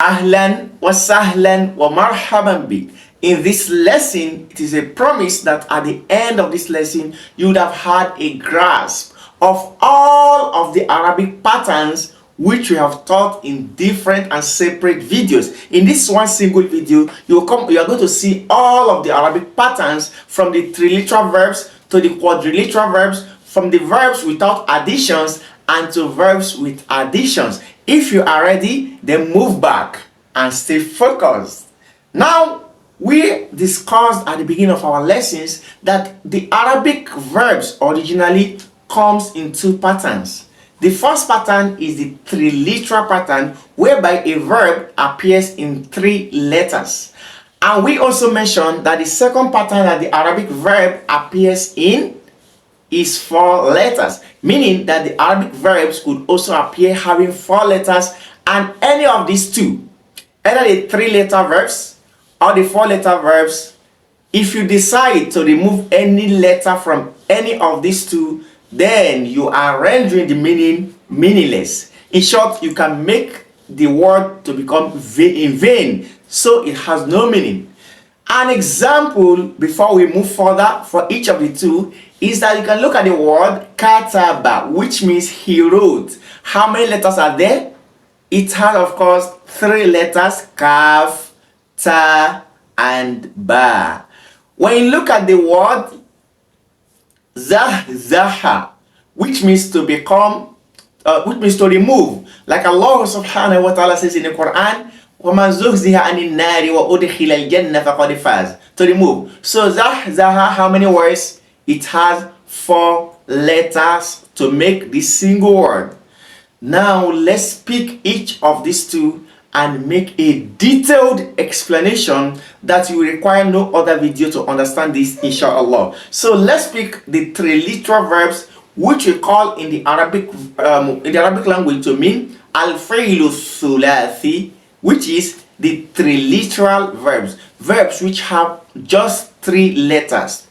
Ahlan wa sahlan wa marhaban bik. In this lesson, it is a promise that at the end of this lesson, you would have had a grasp of all of the Arabic patterns which we have taught in different and separate videos. In this one single video, you are going to see all of the Arabic patterns, from the triliteral verbs to the quadriliteral verbs, from the verbs without additions and to verbs with additions. If you are ready, then move back and stay focused. Now, we discussed at the beginning of our lessons that the Arabic verbs originally comes in two patterns. The first pattern is the triliteral pattern, whereby a verb appears in 3 letters. And we also mentioned that the second pattern that the Arabic verb appears in is 4 letters, meaning that the Arabic verbs could also appear having 4 letters, and any of these two, either the 3-letter verbs or the 4-letter verbs, if you decide to remove any letter from any of these two, then you are rendering the meaning meaningless. In short, you can make the word to become in vain, so it has no meaning. An example before we move further for each of the two is that you can look at the word kataba, which means he wrote. How many letters are there? It has, of course, 3 letters: kaf, ta, and ba. When you look at the word zaha, which means to become, which means to remove, like Allah subhanahu wa ta'ala says in the Quran, وَمَنْ زُحْزِحَ عَنِ النَّارِ وَأُدْخِلَ الْجَنَّةَ فَقَدْ فَازَ. To remove. So zaha, how many words? It has 4 letters to make this single word. Now let's pick each of these two and make a detailed explanation that you require no other video to understand this, inshallah. So let's pick the triliteral verbs, which we call in the Arabic language to mean al-fi'lu thulathi, which is the triliteral verbs which have just 3 letters.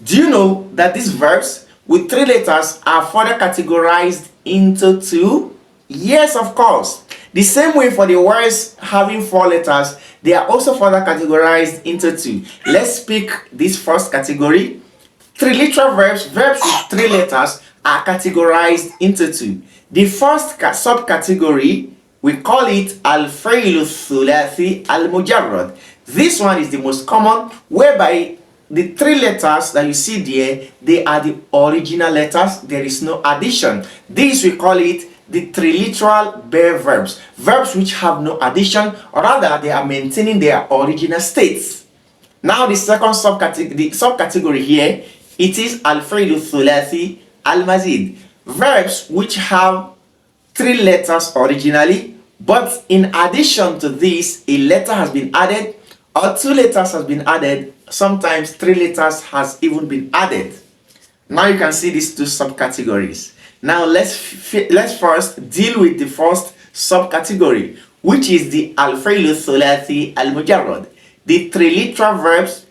Do you know that these verbs with 3 letters are further categorized into 2? Yes, of course. The same way for the words having 4 letters, they are also further categorized into 2. Let's pick this first category. Triliteral verbs with 3 letters are categorized into 2. The first subcategory, we call it al-fi'lu thulathi al-mujarrad. This one is the most common, whereby the 3 letters that you see there, they are the original letters. There is no addition. This we call it the triliteral bare verbs, verbs which have no addition, or rather they are maintaining their original states. Now the second subcategory here, it is al-fi'lu thulathi al-mazid, verbs which have 3 letters originally, but in addition to this, a letter has been added, or 2 letters has been added. Sometimes 3 letters has even been added. Now you can see these 2 subcategories. Now let's first deal with the first subcategory, which is the al-fi'lu thulathi al-mujarrad, the triliteral verbs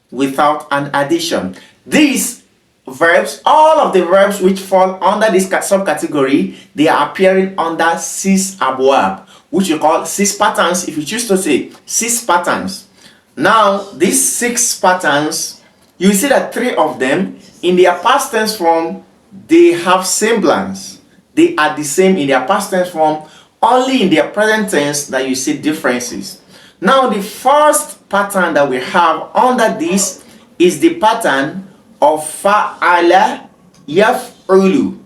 without an addition. These verbs, all of the verbs which fall under this subcategory, they are appearing under 6 abwab, which we call 6 patterns, if you choose to say 6 patterns. Now these 6 patterns, you see that 3 of them in their past tense form, they have semblance. They are the same in their past tense form, only in their present tense that you see differences. Now the first pattern that we have under this is the pattern of fa'ala yaf'ulu.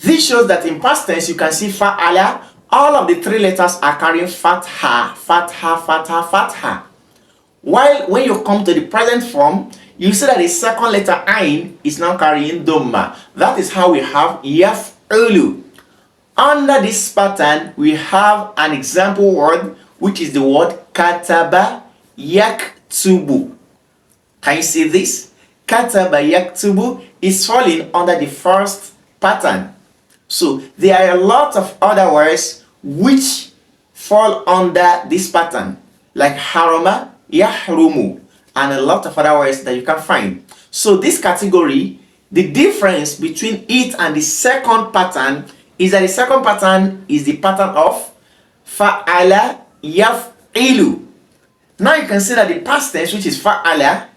This shows that in past tense you can see fa'ala, all of the 3 letters are carrying fatha, fatha, fatha, fatha. While when you come to the present form, you see that the second letter ain is now carrying dhamma. That is how we have yaf'ulu. Under this pattern, we have an example word, which is the word kataba yaktubu. Can you see this? Kataba yaktubu is falling under the first pattern. So there are a lot of other words which fall under this pattern, like harama, yahrumu, and a lot of other words that you can find. So this category, the difference between it and the second pattern is that the second pattern is the pattern of fa'ala yaf'ilu. Now you can see that the past tense, which is fa'ala,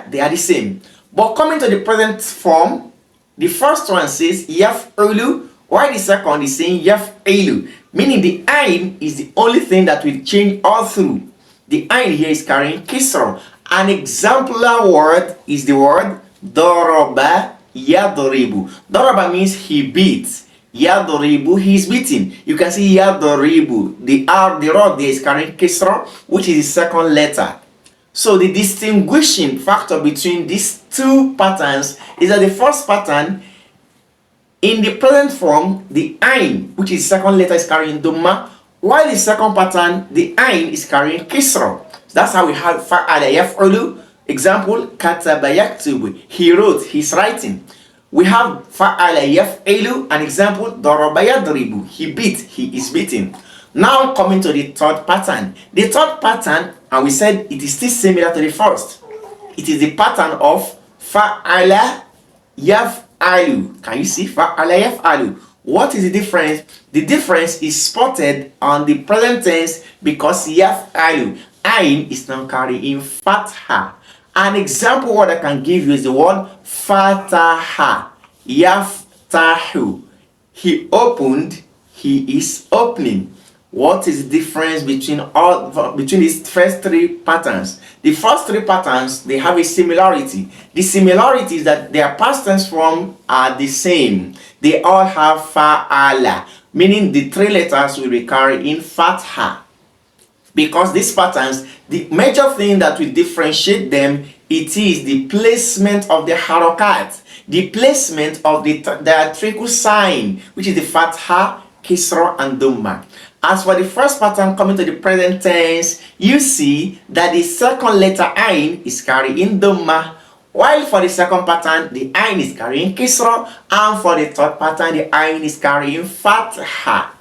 they are the same. But coming to the present form, the first one says yaf'ulu, while the second is saying yaf'ilu, meaning the ayn is the only thing that will change all through. The ayn here is carrying kisra. An exemplar word is the word daraba yadribu. Daraba means he beats. Yadribu, he is beating. You can see yadribu. The rod there is carrying kisra, which is the second letter. So the distinguishing factor between these two patterns is that the first pattern, in the present form, the ayn, which is the second letter, is carrying dhamma, while the second pattern, the ayn is carrying kisra. That's how we have fa'ala yaf'ulu. Example, kataba yaktubu. He wrote, he's writing. We have fa'ala yaf'ilu, an example, daraba yadribu. He beat, he is beating. Now coming to the third pattern. The third pattern, and we said it is still similar to the first. It is the pattern of fa'ala yaf'alu. Can you see? Fa'ala yaf'alu. What is the difference? The difference is spotted on the present tense because yaf'alu, ayn, is now carrying fatha. An example word I can give you is the word fataha. Yaftahu. He opened, he is opening. What is the difference between these first three patterns? The first three patterns, they have a similarity. The similarity is that their past tense form are the same. They all have fa'ala, meaning the three letters will be carried in fatha. Because these patterns, the major thing that will differentiate them, it is the placement of the harakat, the placement of the diacritical sign, which is the fatha, kisra, and dhamma. As for the first pattern coming to the present tense, you see that the second letter ayn is carrying dhamma, while for the second pattern, the ayn is carrying kisra, and for the third pattern, the ayn is carrying fatha.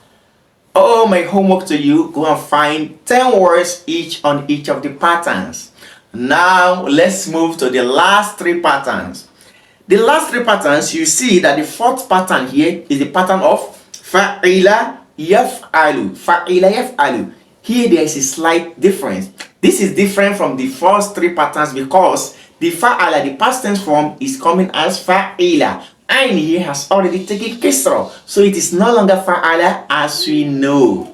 Oh, my homework to you, go and find 10 words each on each of the patterns. Now, let's move to the last three patterns. The last three patterns, you see that the fourth pattern here is the pattern of fa'ila yaf'alu. Fa'ila yaf'alu. Here there is a slight difference. This is different from the first three patterns because the fa'ala, the past tense form, is coming as fa'ila. Ayn here has already taken kisra, so it is no longer fa'ala as we know.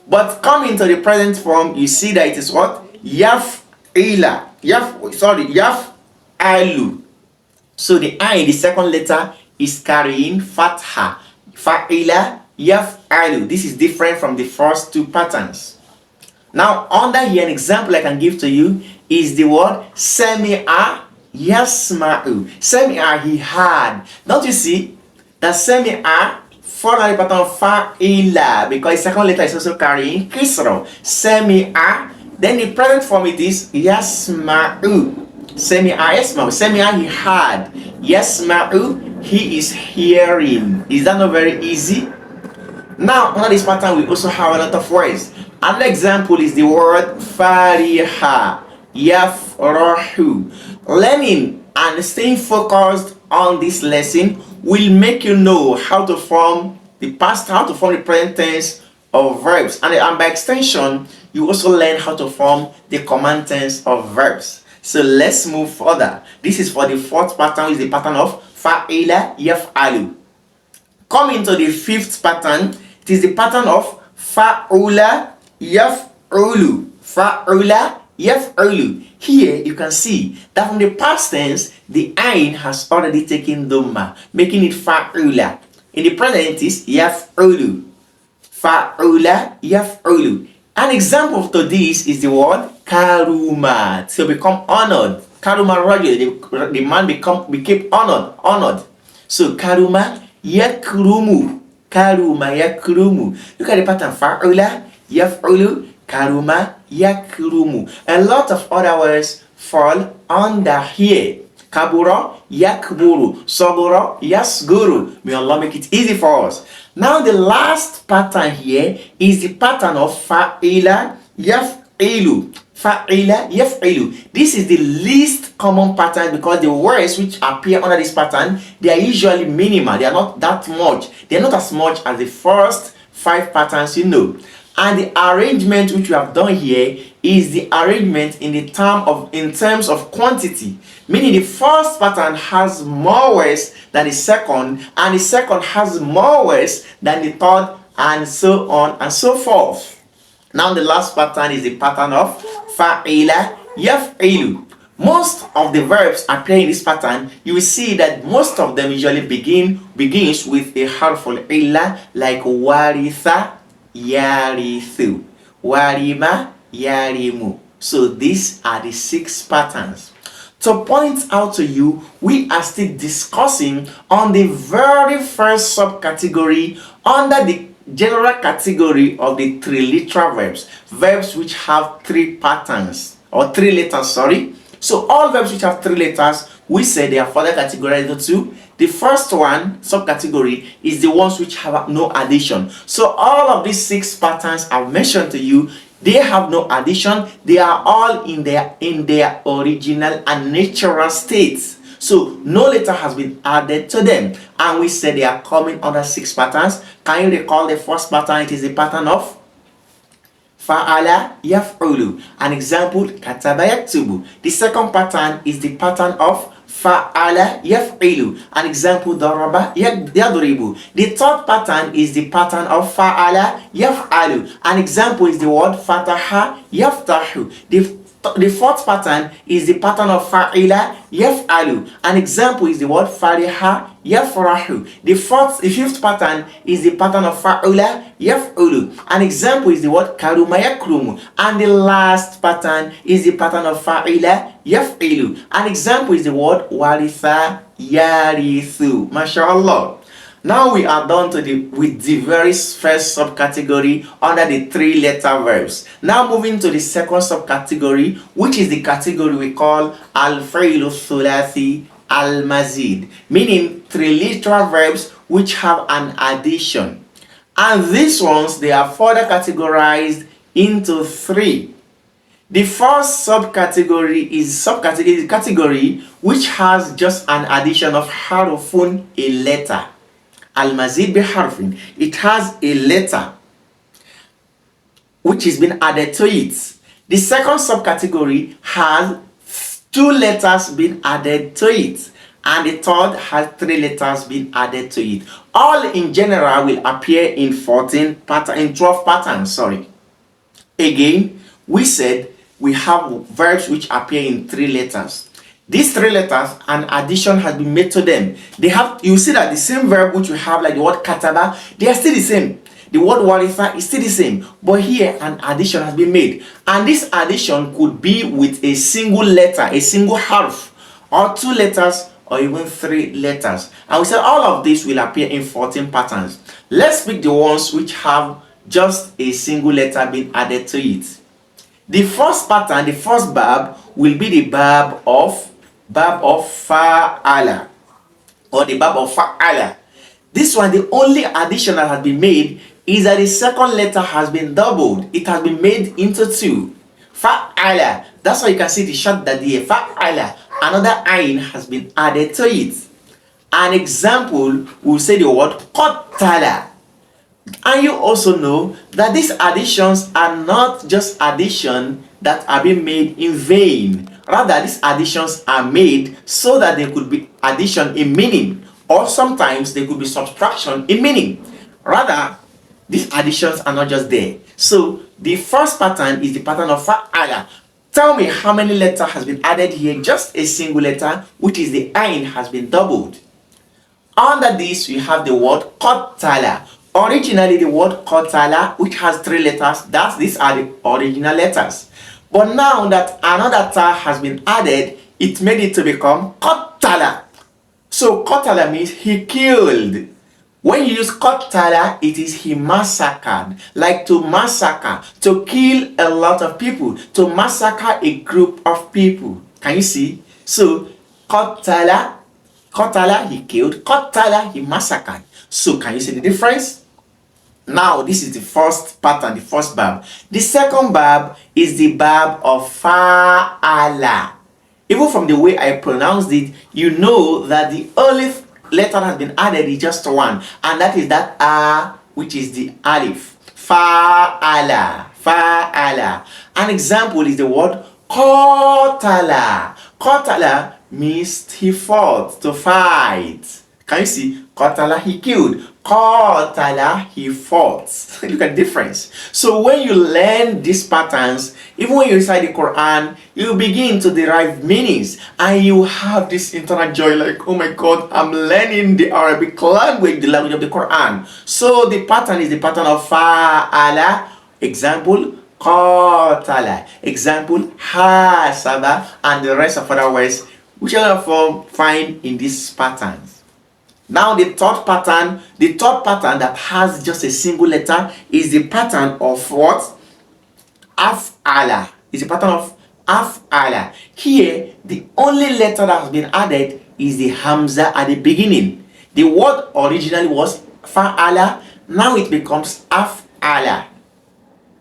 But coming to the present form, you see that it is what? Yaf'ila. Yaf'alu. So the ayn, the second letter, is carrying fatha. Fa'ila yaf'alu. This is different from the first two patterns. Now, under here, an example I can give to you is the word sami'a yasma'u. Sami'a, he had. Don't you see that sami'a follows the pattern of fa'ila because the second letter is also carrying kisra. Sami'a. Then the present form it is yasma'u. Sami'a yasma'u. Sami'a, he had. Yasma'u, he is hearing. Is that not very easy? Now, under this pattern, we also have a lot of words. Another example is the word fariha, yafrahu. Learning and staying focused on this lesson will make you know how to form the past, how to form the present tense of verbs. And by extension, you also learn how to form the command tense of verbs. So let's move further. This is for the fourth pattern, which is the pattern of fa'ila yaf'alu. Coming to the fifth pattern, it is the pattern of fa'ula yaf'ulu. Fa'ula yaf'ulu. Here you can see that from the past tense, the ayn has already taken dhamma, making it fa'ula. In the present it is yaf'ulu. Fa'ula yaf'ulu. An example to this is the word karuma, to become honored. Karuma rajul, the man became honored. So karuma yakrumu. Karuma yakrumu. Look at the pattern. Fa'ula yaf'ulu. Karuma yakrumu. A lot of other words fall under here. Kabura yakburu. Sabura yasguru. May Allah make it easy for us. Now the last pattern here is the pattern of fa'ila yaf'ilu. Fa'ila yaf'ilu. This is the least common pattern because the words which appear under this pattern, they are usually minimal. They are not that much. They are not as much as the first 5 patterns you know. And the arrangement which we have done here is the arrangement in terms of quantity, meaning the first pattern has more words than the second, and the second has more words than the third, and so on and so forth. Now the last pattern is the pattern of fa'ila yaf'ilu. Most of the verbs appear in this pattern. You will see that most of them usually begins with a harful illa, like waritha yarithu, warima yarimu. So these are the 6 patterns. To point out to you, we are still discussing on the very first subcategory under the general category of the 3-literal verbs which have 3 patterns, or 3 letters, sorry. So all verbs which have 3 letters, we say they are further categorized into. The first one, subcategory, is the ones which have no addition. So all of these 6 patterns I've mentioned to you, they have no addition. They are all in their original and natural states. So no letter has been added to them, and we said they are coming under 6 patterns. Can you recall the first pattern? It is the pattern of fa'ala yaf'ulu. An example, kataba yaktubu. The second pattern is the pattern of fa'ala yaf'ilu. An example, daraba yadribu. The third pattern is the pattern of fa'ala yaf'alu. An example is the word fataha yaftahu. The fourth pattern is the pattern of fa'ila yaf'alu. An example is the word fariha yafrahu. The fifth pattern is the pattern of fa'ula yaf'ulu. An example is the word karuma yakrumu. And the last pattern is the pattern of fa'ila yaf'ilu. An example is the word waritha yarithu. MashaAllah. Now we are done with the very first subcategory under the 3-letter verbs. Now moving to the second subcategory, which is the category we call al-fi'lu thulathi al-mazid, meaning 3-literal verbs which have an addition. And these ones, they are further categorized into 3. The first subcategory is a category which has just an addition of harufun, a letter. Al-mazid biharfin. It has a letter which has been added to it. The second subcategory has 2 letters being added to it, and the third has 3 letters being added to it. All in general will appear in 12 patterns. Again, we said we have verbs which appear in 3 letters. These 3 letters, an addition has been made to them. You see that the same verb which we have, like the word kataba, they are still the same. The word waritha is still the same, but here an addition has been made, and this addition could be with a single letter, a single harf, or 2 letters, or even 3 letters. And we said all of this will appear in 14 patterns. Let's pick the ones which have just a single letter being added to it. The first pattern, the first verb, will be the verb of fa'ala, or the verb of fa'ala. This one, the only addition that has been made is that the second letter has been doubled. It has been made into 2. Fa'ala. That's why you can see the shadda there. Fa'ala. Another ayn has been added to it. An example, we'll say the word qatala. And you also know that these additions are not just additions that are being made in vain. Rather, these additions are made so that they could be addition in meaning, or sometimes they could be subtraction in meaning. Rather, these additions are not just there. So the first pattern is the pattern of fa'ala. Tell me how many letters has been added here. Just a single letter, which is the ayn, has been doubled. Under this, we have the word qatala. Originally, the word qatala, which has 3 letters, these are the original letters. But now that another ta has been added, it made it to become qatala. So qatala means he killed. When you use qatala, it is he massacred. Like to massacre, to kill a lot of people, to massacre a group of people. Can you see? So qatala, he killed. Qatala, he massacred. So can you see the difference? Now this is the first pattern, the first verb. The second verb is the verb of fa'ala. Even from the way I pronounced it, you know that the only letter that has been added is just one, and that is that which is the alif. Fa'ala. Fa'ala. An example is the word qatala. Qatala means he fought, to fight. Can you see? Qatala, he killed. Qatala, he fought. Look at the difference. So when you learn these patterns, even when you recite the Quran, you begin to derive meanings, and you have this internal joy like, oh my God, I'm learning the Arabic language, the language of the Quran. So the pattern is the pattern of fa'ala. Example, qatala. Example, hasaba, and the rest of other words, which are form find in these patterns. Now the third pattern that has just a single letter is the pattern of what? Af'ala. It's a pattern of af'ala. Here, the only letter that has been added is the hamza at the beginning. The word originally was fa'ala, now it becomes af'ala.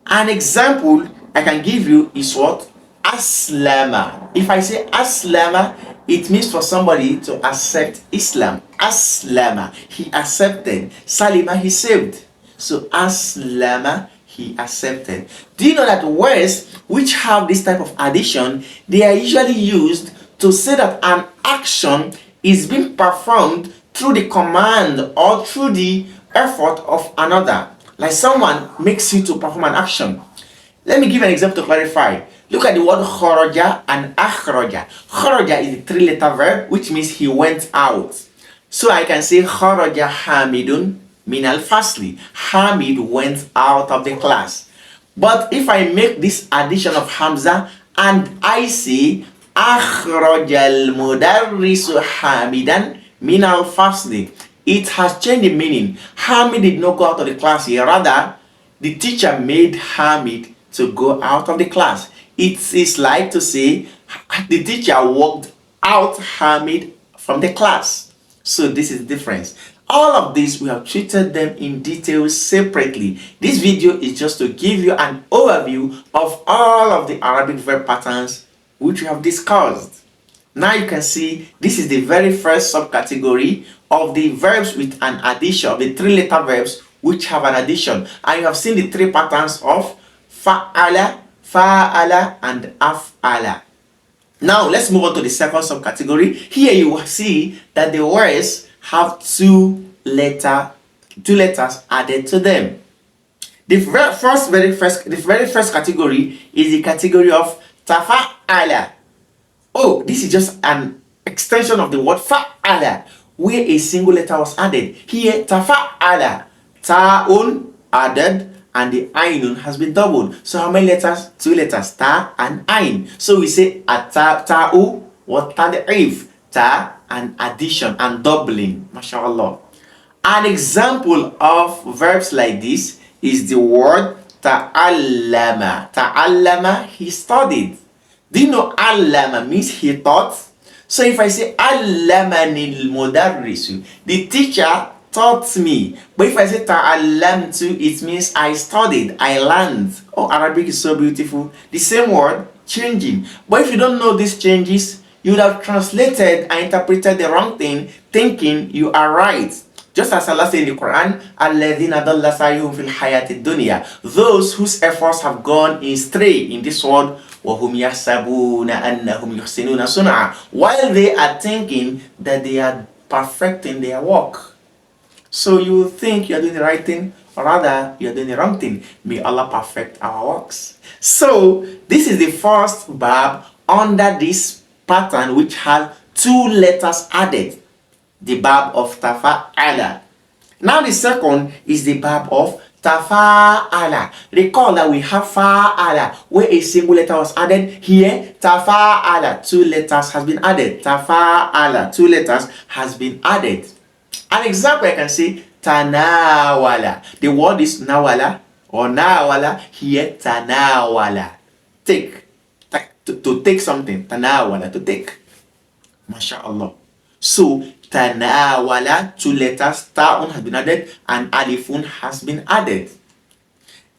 An example I can give you is what? Aslama. If I say aslama, it means for somebody to accept Islam. Aslama, he accepted. Salima, he saved. So aslama, he accepted. Do you know that words which have this type of addition, they are usually used to say that an action is being performed through the command or through the effort of another. Like someone makes you to perform an action. Let me give an example to clarify. Look at the word kharaja and akhraja. Kharaja is a three-letter verb, which means he went out. So I can say kharaja Hamidun min al-fasli. Hamid went out of the class. But if I make this addition of hamza and I say akhraja al-mudarrisu Hamidan min al-fasli, it has changed the meaning. Hamid did not go out of the class here. Rather, the teacher made Hamid to go out of the class. It is like to say the teacher walked out Hamid from the class. So this is the difference. All of this, we have treated them in detail separately. This video is just to give you an overview of all of the Arabic verb patterns which we have discussed. Now you can see this is the very first subcategory of the verbs with an addition, the three-letter verbs which have an addition. And you have seen the three patterns of fa'ala, fa'ala, and af'ala. Now let's move on to the second subcategory. Here you will see that the words have two letters added to them. The very first category is the category of tafa'ala. Oh, this is just an extension of the word fa'ala, where a single letter was added. Here, tafa'ala, ta'un added, and the ainun has been doubled. So how many letters? Two letters, ta and ain. So we say ta'u wa tad'if, ta and addition and doubling. MashaAllah. An example of verbs like this is the word ta'allama. Ta'allama, he studied. Do you know allama means he taught? So if I say allamani al-mudarrisu, the teacher taught me. But if I say ta'allamtu, it means I studied, I learned. Oh, Arabic is so beautiful. The same word, changing. But if you don't know these changes, you would have translated and interpreted the wrong thing, thinking you are right. Just as Allah said in the Quran, الَّذِينَ ضَلَّ سَعْيُهُمْ فِي الْحَيَاةِ الدُّنْيَا, those whose efforts have gone astray in this world, وَهُمْ يَحْسَبُونَ أَنَّهُمْ يُحْسِنُونَ صُنْعًا, while they are thinking that they are perfecting their work. So you think you are doing the right thing, or rather you are doing the wrong thing. May Allah perfect our works. So this is the first verb under this pattern which has two letters added. The verb of tafa'ala. Now the second is the verb of tafa'ala. Recall that we have fa'ala where a single letter was added. Here tafa'ala, two letters has been added. Tafa'ala, two letters has been added. An example I can say tanawala. The word is nawala or nawala. Here tanawala. Take. To take something. Tanawala, to take. MashaAllah. So tanawala, two letters, ta'un has been added and alifun has been added.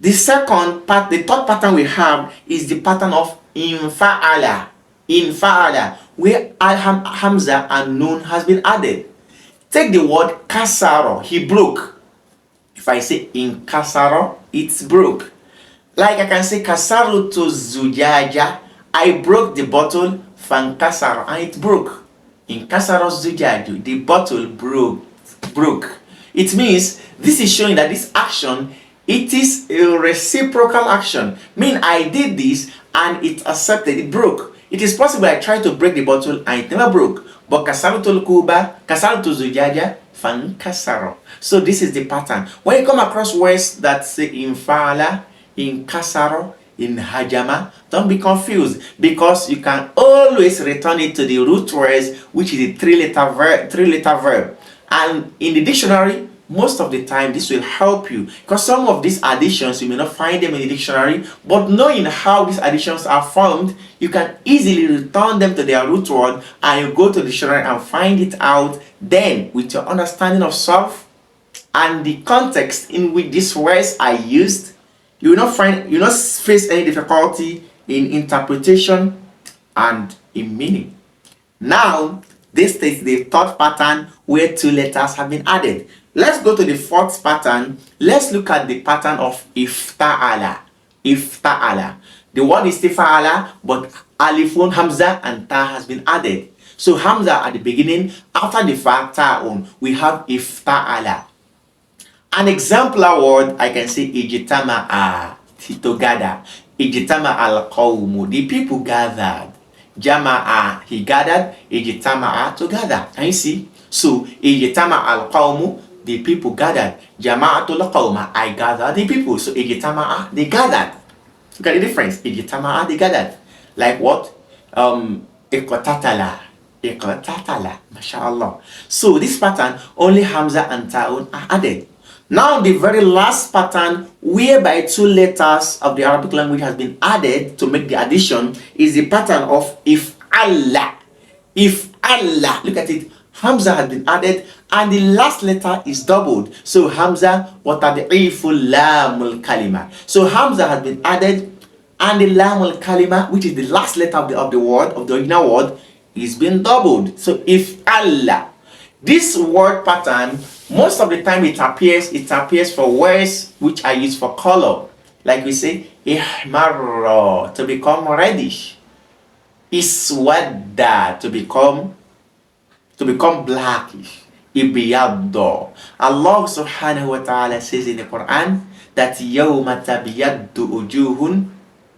The third pattern we have is the pattern of infa'ala. Infa'ala, where hamza and nun has been added. Take the word kasaro, he broke. If I say inkasaro, it's broke. Like I can say kasaru to zujaja, I broke the bottle, fankasaro, and it broke. Inkasaro zujaju, the bottle broke. It means this is showing that this action, it is a reciprocal action. Mean I did this and it accepted, it broke. It is possible I tried to break the bottle and it never broke. But kasaru to kuba, kasaru to zujaja, fankasaro. So this is the pattern. When you come across words that say infala, in kasaro, in hajama, don't be confused, because you can always return it to the root words, which is a three-letter verb. And in the dictionary, most of the time this will help you, because some of these additions you may not find them in the dictionary, but knowing how these additions are formed, you can easily return them to their root word and you go to the dictionary and find it out. Then with your understanding of self and the context in which these words are used, you will not face any difficulty in interpretation and in meaning. Now, this is the third pattern where two letters have been added. Let's go to the fourth pattern. Let's look at the pattern of ifta'ala. Ifta'ala. The word is tifa'ala, but alifun, hamza, and ta has been added. So hamza at the beginning, after the fa, ta'un, we have ifta'ala. An exemplar word, I can say ijtama'a, to gather. Ijtama al-qawmu, the people gathered. Jama'a, he gathered. Ijtama'a, to gather. Can you see? So ijtama al-qawmu, the people gathered. Jama'atul qawma, I gathered the people. So ijtama'a, they gathered. Look at the difference. Ijtama'a, they gathered. Like what? Iqtatala. Iqtatala. MashaAllah. So this pattern, only hamza and ta'un are added. Now the very last pattern whereby two letters of the Arabic language has been added to make the addition is the pattern of if Allah. If Allah, look at it, hamza has been added and the last letter is doubled. So hamza wa tad'iful lamul kalima. So hamza has been added and the lamul kalima, which is the last letter of the word, of the original word, is being doubled. So if Allah. This word pattern, most of the time it appears for words which are used for color. Like we say, ihmarra, to become reddish. Iswadda, to become blackish. Ibiyaddo. Allah subhanahu wa ta'ala says in the Quran that yawma tabiyaddu ujuhun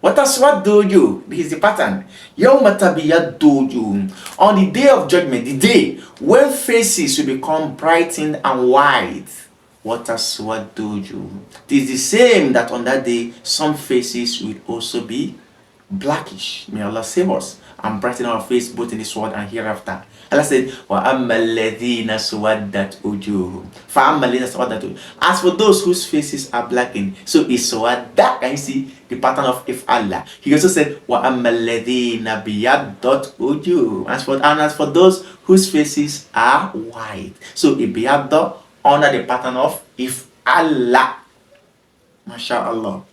what does what do you? This is the pattern. Yawma tabiyaddu ujuhun. On the day of judgment, the day when faces will become brightened and white. What does what do you? It is the same that on that day some faces will also be blackish. May Allah save us and brighten our face both in this world and hereafter. Allah said, وَأَمَّا الَّذِينَ سُوَدَّتْ وُجُوهُمْ فَأَمَّا الَّذِينَ سُوَدَّتْ وُجُوهُمْ. As for those whose faces are blackened, so iswadda, can you see the pattern of if Allah? He also said, وَأَمَّا الَّذِينَ بِيَدَّتْ وُجُوهُمْ. As for those whose faces are white, so ibiyadda under the pattern of if Allah. MashaAllah.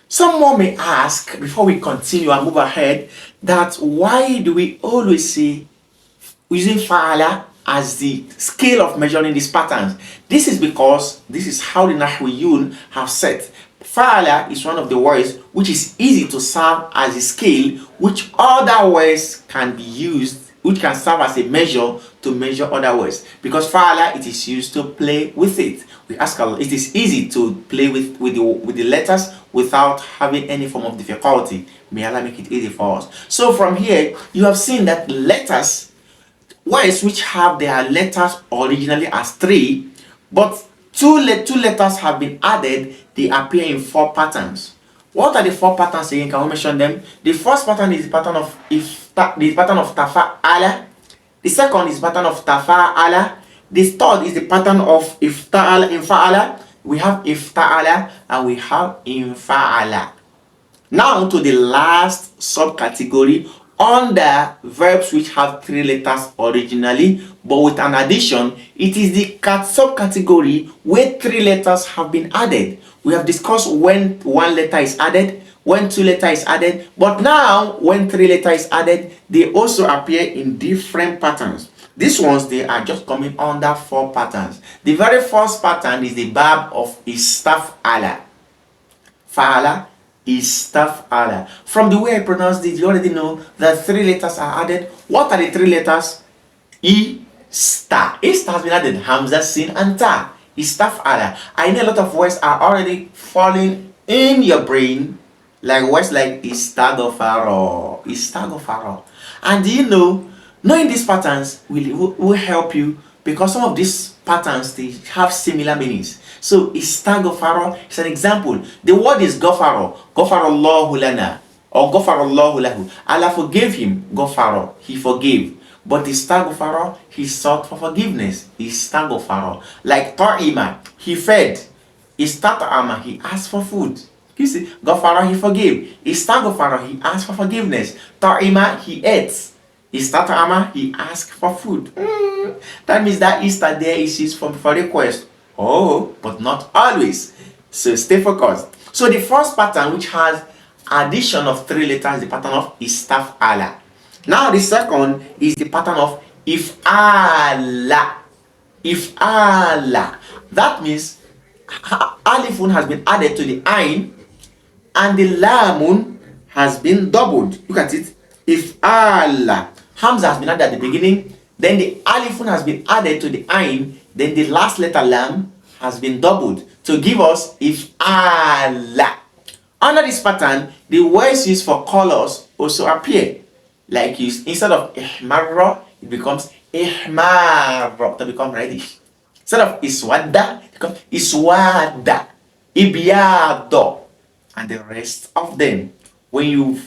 Someone may ask, before we continue and move ahead, that why do we always see using fa'ala as the scale of measuring these patterns? This is because this is how the Nahwiyun have set. Fa'ala is one of the words which is easy to serve as a scale, which other words can be used, which can serve as a measure to measure other words. Because fa'ala, it is used to play with it. We ask Allah, it is easy to play with the letters without having any form of difficulty. May Allah make it easy for us. So from here, you have seen that letters, words which have their letters originally as 3, but two letters have been added, they appear in 4 patterns. What are the 4 patterns again? Can we mention them? The first pattern is the pattern of tafa'ala. The second is the pattern of tafa'ala. The third is the pattern of infa'ala. We have ifta'ala and we have infa'ala. Now to the last subcategory under verbs which have 3 letters originally, but with an addition. It is the subcategory where 3 letters have been added. We have discussed when 1 letter is added, when 2 letters is added, but now when 3 letters is added, they also appear in different patterns. These ones, they are just coming under 4 patterns. The very first pattern is the verb of istaf'ala. Fa'ala, istaf'ala. From the way I pronounced it, you already know that 3 letters are added. What are the 3 letters? E, star. A star has been added. Hamza, sin, and ta. Istaf'ala. I know a lot of words are already falling in your brain, like words like istagfaro, istagfaro. And do you know, knowing these patterns will help you, because some of these patterns, they have similar meanings. So istagfaro is an example. The word is gafaro, gafarallahu lana, or gafarallahu lahu. Allah forgave him, gafaro, he forgave. But istagfaro, he sought for forgiveness. Istagfaro. Like ta'ima, he fed. Istata'ama, he asked for food. You see, gafara, he forgave. Istagfaro, he asked for forgiveness. Ta'ima, he ate. Istata'ama, he asked for food. That means that Easter there is used for request. Oh, but not always. So stay focused. So the first pattern, which has addition of 3 letters, is the pattern of istaf'ala. Now the second is the pattern of if'ala. If'ala. That means alifun has been added to the ain and the lamun has been doubled. Look at it. If'ala. Hamza has been added at the beginning, then the alifun has been added to the ain, then the last letter lam has been doubled to give us if'ala. Under this pattern, the words used for colors also appear. Like instead of ihmarra, it becomes ihmarra, to become reddish. Instead of iswadda, it becomes iswadda, ibyado, and the rest of them. When you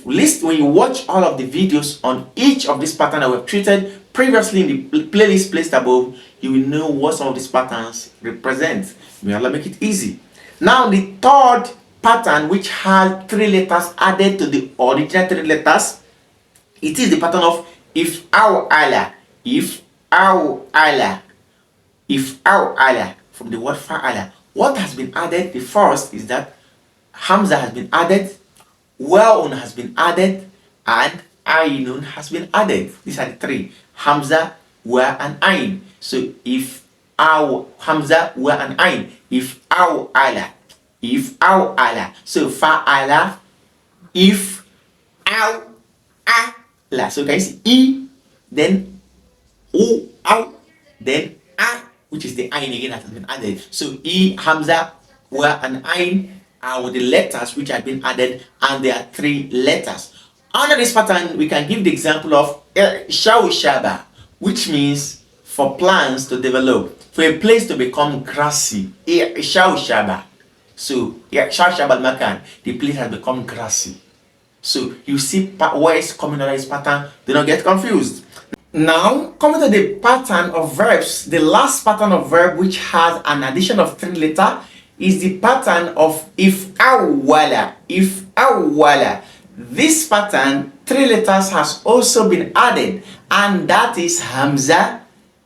watch all of the videos on each of these patterns that we've treated previously in the playlist placed above, you will know what some of these patterns represent. May Allah make it easy. Now the third pattern, which has 3 letters added to the original 3 letters, it is the pattern of if'ala. If'ala. If'ala. From the word fa'ala. What has been added? The first is that Hamza has been added, Wa'un has been added, and Ainun has been added. These are the 3. Hamza, Wa, and Ain. So if Hamza, Wa, and Ain. If'ala. If'ala. So fa'ala. If aw. La. So can you see E, then O, ow, then A, which is the Ain again that has been added. So E, Hamza, Wa, and Ain are the letters which have been added, and there are 3 letters. Under this pattern, we can give the example of shawshaba, which means for plants to develop, for a place to become grassy. Shawshaba. So shawshaba al-makan, the place has become grassy. So you see words coming under this pattern, do not get confused. Now, coming to the pattern of verbs, the last pattern of verb which has an addition of 3 letters is the pattern of if'awala. If'awala. This pattern, 3 letters has also been added, and that is Hamza,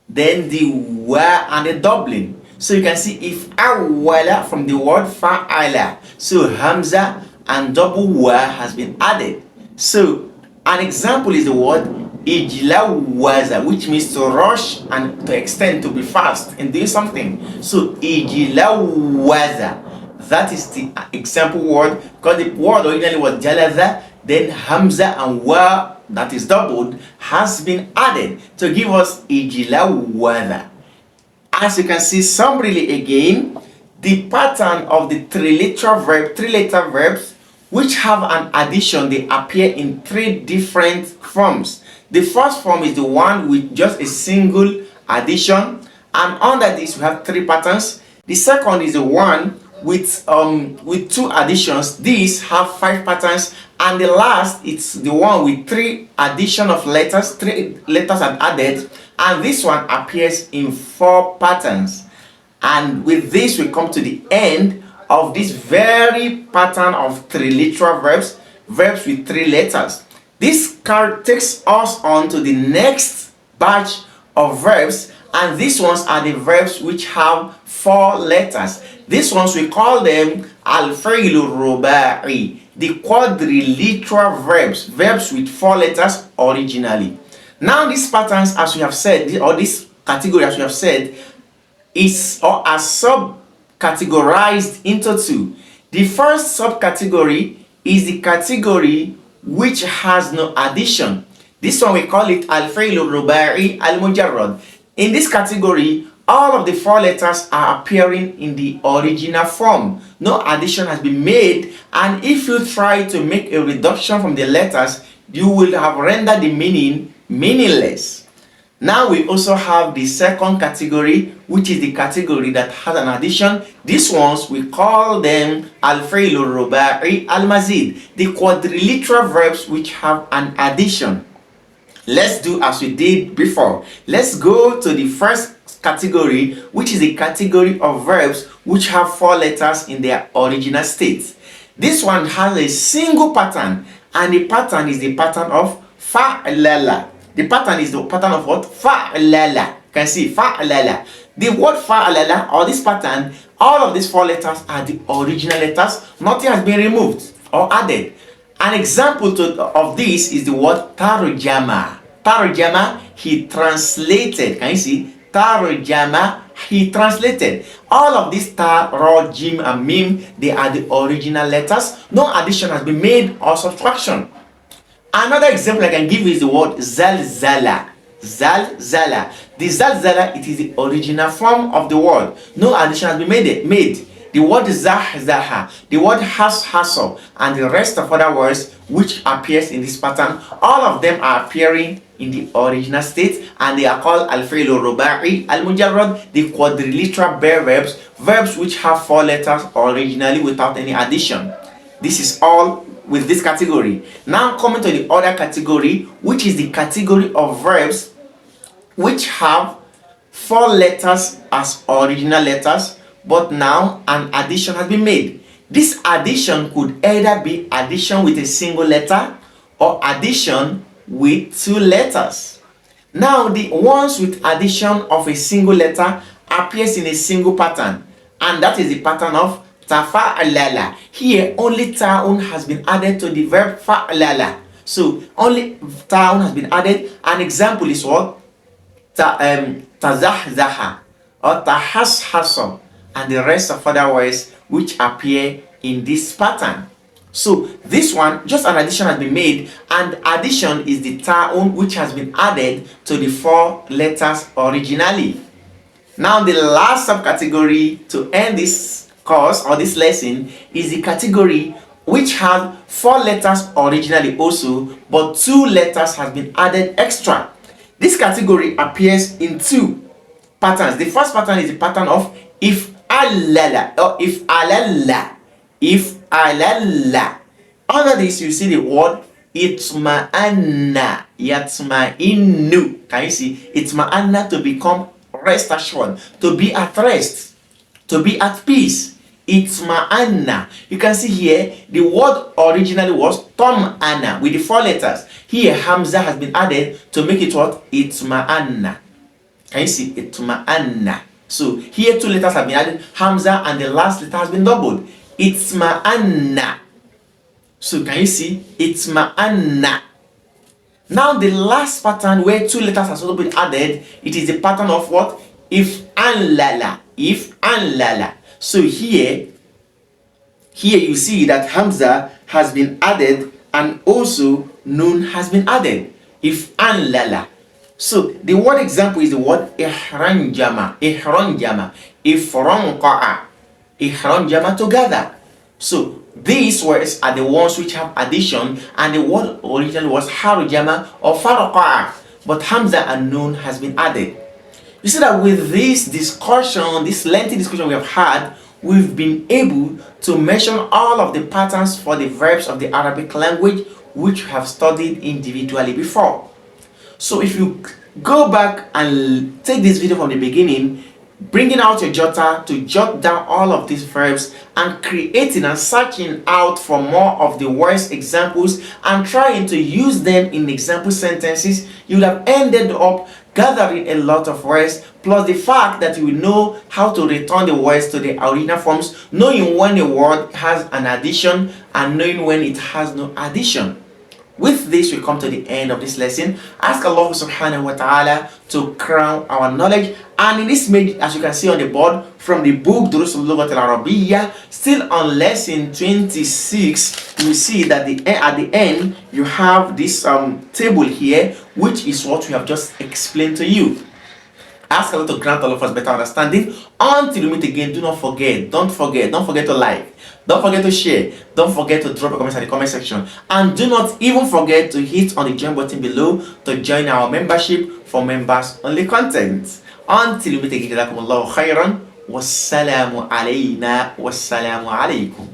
then the Wa, and the doubling. So you can see if'awala from the word fa'ala. So Hamza and double Wa has been added. So an example is the word ijlawaza, which means to rush and to extend, to be fast in doing something. So ijlawaza, that is the example word, because the word originally was jalaza, then Hamza and Wa, that is doubled, has been added to give us ijlawaza. As you can see summarily again, the pattern of the 3-letter verbs which have an addition, they appear in 3 different forms. The first form is the one with just a single addition, and under this we have 3 patterns. The second is the one with 2 additions. These have 5 patterns, and the last, it's the one with 3 addition of letters. 3 letters are added, and this one appears in 4 patterns. And with this we come to the end of this very pattern of 3-literal verbs, verbs with 3 letters. This card takes us on to the next batch of verbs, and these ones are the verbs which have 4 letters. These ones we call them al-fi'lu ruba'i, the quadri-literal verbs, verbs with 4 letters originally. Now these patterns, as we have said, or this category, as we have said, is or are sub-categorized into two. The first subcategory is the category which has no addition. This one we call it al-fi'l al-rubai al-mujarrad. In this category, all of the four letters are appearing in the original form. No addition has been made, and if you try to make a reduction from the letters, you will have rendered the meaning meaningless. Now we also have the second category, which is the category that has an addition. These ones, we call them al-fi'l al-rubai al-mazid, the quadri-literal verbs which have an addition. Let's do as we did before. Let's go to the first category, which is the category of verbs which have four letters in their original state. This one has a single pattern, and the pattern is the pattern of fa'lala. The pattern is the pattern of what? Fa'lala. You can see fa'lala. The word fa'lala, or this pattern, all of these four letters are the original letters. Nothing has been removed or added. An example of this is the word tarjama. Tarjama, he translated. Can you see? Tarjama, he translated. All of these tar, ra, jim, and mim, they are the original letters. No addition has been made or subtraction. Another example I can give you is the word zalzala. Zalzala. The zalzala, it is the original form of the word. No addition has been made. The word zahzaha, the word hashaso, and the rest of other words which appears in this pattern, all of them are appearing in the original state, and they are called al-fi'l al-rubai al-mujarrad, the quadri-literal verbs, verbs which have four letters originally without any addition. This is all with this category. Now coming to the other category, which is the category of verbs which have four letters as original letters, but now an addition has been made. This addition could either be addition with a single letter or addition with two letters. Now the ones with addition of a single letter appears in a single pattern, and that is the pattern of tafa'alala. Here only ta'un has been added to the verb fa'alala. So only ta'un has been added. An example is what? Tazahzaha or tahashasa, and the rest of other words which appear in this pattern. So this one, just an addition has been made, and addition is the ta'un which has been added to the four letters originally. Now the last subcategory to end this course or this lesson is the category which has four letters originally also, but two letters has been added extra. This category appears in two patterns. The first pattern is the pattern of if alala or if alalla. If alalla. Under this you see the word itma'anna, yatma'innu. Can you see? Itma'anna, to become rest assured, to be at rest, to be at peace. Itma'anna. You can see here the word originally was tom'anna with the four letters. Here hamza has been added to make it what? Itma'anna. Can you see? Itma'anna. So here two letters have been added, hamza, and the last letter has been doubled. Itma'anna. So can you see? Itma'anna. Now the last pattern where two letters have also been added, it is the pattern of what? If anlala. If anlala. So here you see that hamza has been added and also nun has been added. If anlala. So the word example is the word ihranjama. Ihranjama. Ifranqa'a. Ihranjama, together. So these words are the ones which have addition, and the word originally was harujama or faraqa'a, but hamza and nun has been added. You see that with this discussion, this lengthy discussion we have had, we've been able to mention all of the patterns for the verbs of the Arabic language which we have studied individually before. So if you go back and take this video from the beginning, bringing out your jotter to jot down all of these verbs and creating and searching out for more of the words examples and trying to use them in example sentences, you will have ended up gathering a lot of words, plus the fact that you will know how to return the words to the original forms, knowing when a word has an addition and knowing when it has no addition. With this, we come to the end of this lesson. Ask Allah subhanahu wa ta'ala to crown our knowledge. And in this made, as you can see on the board, from the book Durus al-Lughat al-Arabiyyah, still on lesson 26, you see that at the end, you have this table here, which is what we have just explained to you. Ask Allah to grant all of us better understanding. Until we meet again, don't forget to like, don't forget to share, don't forget to drop a comment in the comment section, and do not even forget to hit on the join button below to join our membership for members only content. Until we meet again, jazakumullahu khairan, wassalamu alayna, wassalamu alaykum.